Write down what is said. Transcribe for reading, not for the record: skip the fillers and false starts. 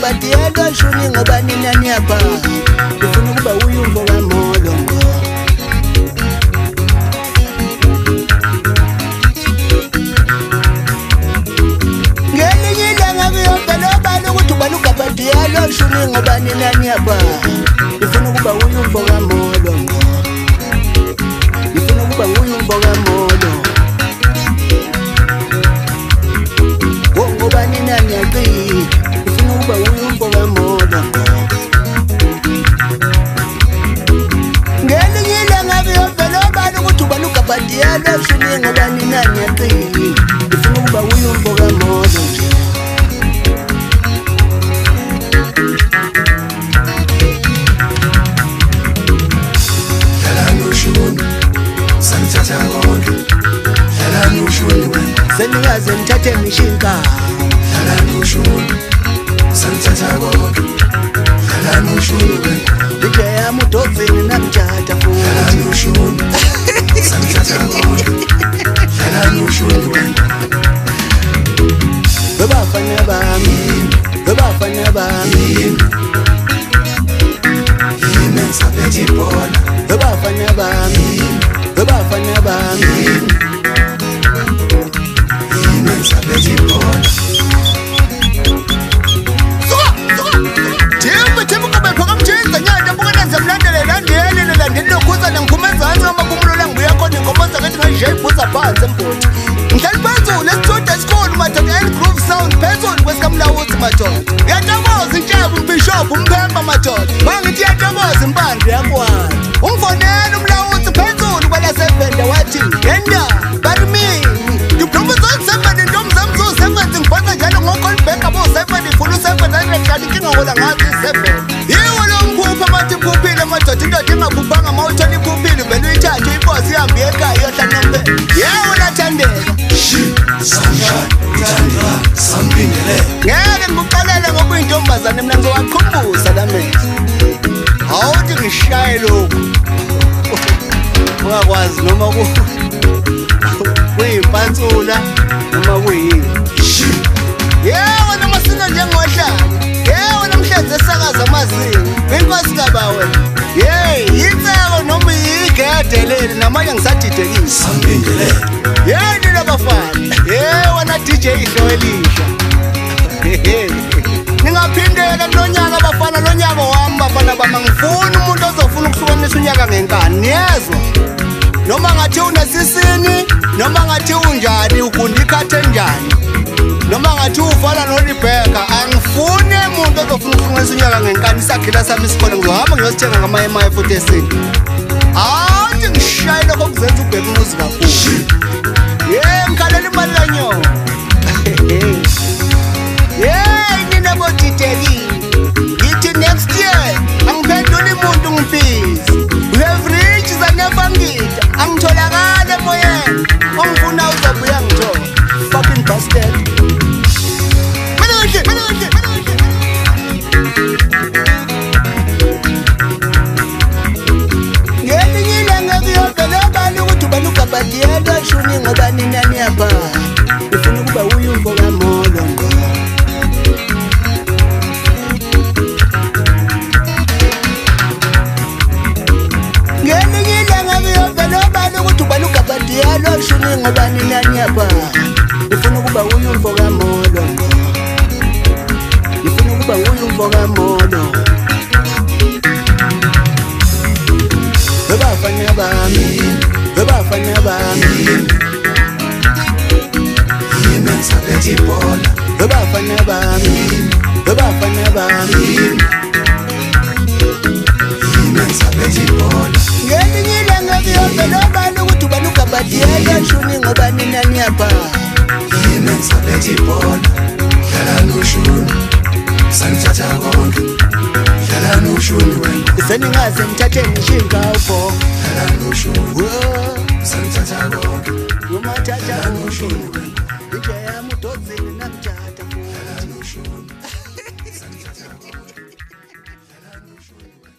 Batiyelo shuni ngoba nina niyapha ufuna ukuba uyumbo kamolongo ngelinye ilanga kuyovela obala ukuthi ubaluka batiyelo shuni ngoba nina niyapha ufuna ukuba uyumbo kamolongo ufuna ukuba uyumbo kamolongo ngoba nina niyaqi uba uyumbo kamolongo ngelinye ilanga kuyovela obala ukuthi ubaluka batiyelo shuni ngoba nina niyaqi ufuna ukuba uyumbo kamolongo senikaze nithathe ngishinka Ijaya mudovini namjata futhi Bebafana bami Bebafana bami Bebafana bami Bebafana bami Ngihlali phezulu esitudiyo esikhulu madoda Groove Sound phezulu kwesikamlawuzi madoda Ngiyatoboza intshaba umbishop umphemba madoda Mangithi yatoboza impande yakwazi Ungifonela umlawuzi phezulu kwelaseVenda wathi Yenda barimini Ngiphuza u7 intombi zami zo7 ngibona njalo ngokolibheka bo7 ifuna u7 ayirexala inkinga ngola ngathi 7 Yiwo lo mkhupha mathi iphuphile madoda indoda ingaphuphanga mawuthola iphuphile vele uyithathe ibosi ihambe ekhaya iyohlala nombe Yewo lathandeka Ngeke ngikuqalele ngoba uyintombazane mina ngizowaqhumbuza lamehlo Awuthi ngishaye lokhu Ungakwazi noma kuyimpansula noma kuyini Yewo noma sina njengohlala Yewo namhlanje esakaza amazinyo Inkosi kabawe yitseko noma yigedelele namanye ngisadidekile Yeni labafana wena DJ Ihlo Elisha Ningaphindela kulonyaka abafana lonyaka wami bafana bama ngifuna umuntu ozofuna ukuhlukanisa unyaka ngenkani niyezwa Noma ngathi unesisini noma ngathi unjani ugunda ikhathe njani Noma ngathi ufana noRebecca angifune umuntu ozofuna ukuhlukanisa unyaka ngenkani isakhila sami isikole ngizohamba ngiyosithenga ngama-MI futhi esini Awuthi ngishaye lokho kuzenza ubheka umuzi kakhulu ngikhalela imali lanyona nina bodidekile ngithi next year angiphenduli muntu ngimfisi we have reached zanefangida angitholakala emoyeni ongifuna uzobuya ngithola fucking bastard ngelinye ilanga kuyovela obala ukuthi ubaluka batiyelo shuni ngoba nina niyapha ufuna ukuba uyumbo kamolongo ngelinye ilanga kuyovela obala ukuthi ubaluka batiyelo shuni ngoba nina niyapha ufuna ukuba uyumbo kamolongo ufuna ukuba uyumbo kamolongo Bebafana bami Bebafana bami Bebafana bami Bebafana bami Ngelinye ilanga kuyovela obala ukuthi ubaluka batiyelo shuni ngoba nina niyapha Seningaze nithathe ngishinka upho Umathatha ngishinka Ijaya mudovini namjata futhi Shwiwe